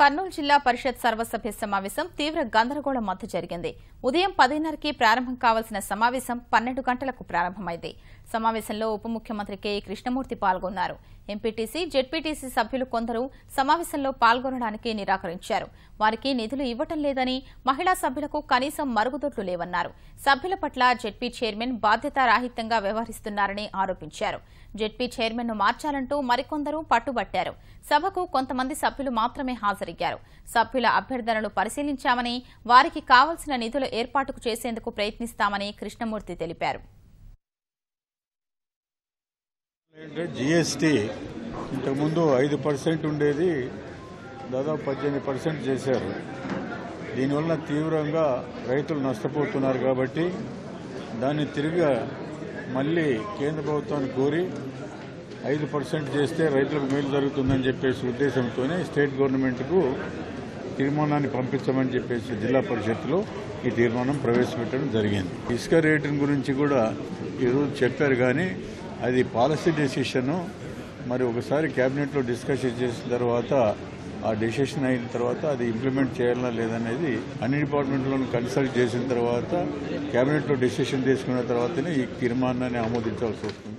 కర్నూలు జిల్లా పరిషత్ సర్వసభ్య సమావేశం తీవ్ర గందరగోళం మధ్య జరిగింది. ఉదయం 10:30కి ప్రారంభం కావాల్సిన సమావేశం 12 గంటలకు ప్రారంభమైంది. సమావేశంలో ఉప ముఖ్యమంత్రి కె కృష్ణమూర్తి పాల్గొన్నారు. ఎంపీటీసీ, జెడ్పీటీసీ సభ్యులు కొందరు సమావేశంలో పాల్గొనడానికి నిరాకరించారు. వారికి నిధులు ఇవ్వటం లేదని, మహిళా సభ్యులకు కనీసం మరుగుదొడ్లు లేవన్నారు. సభ్యుల పట్ల జెడ్పీ చైర్మన్ బాధ్యతారాహిత్యంగా వ్యవహరిస్తున్నారని ఆరోపించారు. జెడ్పీ చైర్మన్ను మార్చాలంటూ మరికొందరు పట్టుబట్టారు. సభకు కొంతమంది సభ్యులు మాత్రమే హాజరయ్యారు. సభ్యుల అభ్యర్థనలు పరిశీలించామని, వారికి కావాల్సిన నిధుల ఏర్పాటుకు చేసేందుకు ప్రయత్నిస్తామని కృష్ణమూర్తి తెలిపారు. జీఎస్టీ ఇంతకుముందు 5% ఉండేది, దాదాపు 18% చేశారు. దీనివల్ల తీవ్రంగా రైతులు నష్టపోతున్నారు. కాబట్టి దాన్ని తిరిగి మళ్ళీ కేంద్ర ప్రభుత్వాన్ని కోరి 5% చేస్తే రైతులకు మేలు జరుగుతుందని చెప్పేసి ఉద్దేశంతోనే స్టేట్ గవర్నమెంట్కు తీర్మానాన్ని పంపించమని చెప్పేసి జిల్లా పరిషత్లో ఈ తీర్మానం ప్రవేశపెట్టడం జరిగింది. ఇసుక రేటింగ్ గురించి కూడా ఈరోజు చెప్పారు, కానీ అది పాలసీ డెసిషన్. మరి ఒకసారి క్యాబినెట్లో డిస్కషన్ చేసిన తర్వాత ఆ డెసిషన్ అయిన తర్వాత అది ఇంప్లిమెంట్ చేయాలా లేదనేది అన్ని డిపార్ట్మెంట్లను కన్సల్ట్ చేసిన తర్వాత క్యాబినెట్లో డెసిషన్ తీసుకున్న తర్వాతనే ఈ తీర్మానాన్ని ఆమోదించాల్సి వస్తుంది.